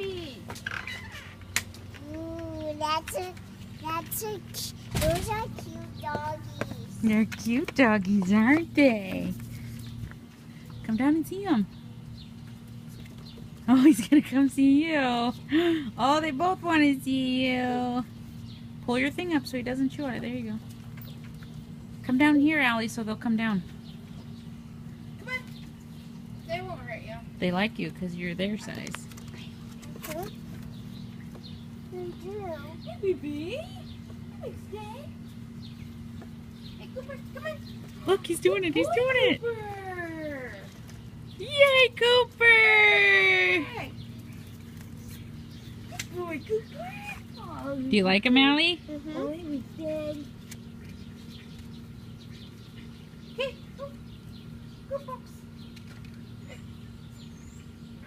puppy. Ooh, those are cute doggies. They're cute doggies, aren't they? Come down and see him. Oh, he's gonna come see you. Oh, they both want to see you. Pull your thing up so he doesn't chew on it. There you go. Come down here, Allie, so they'll come down. Come on. They won't hurt you. They like you because you're their size. They do. Hey, baby. Hey, stay. Hey, Cooper, come on. Look, he's doing it. He's doing it. Cooper. Yay, Cooper! Hey. Good boy, Cooper. Oh, Do you like him, Allie? Mm-hmm.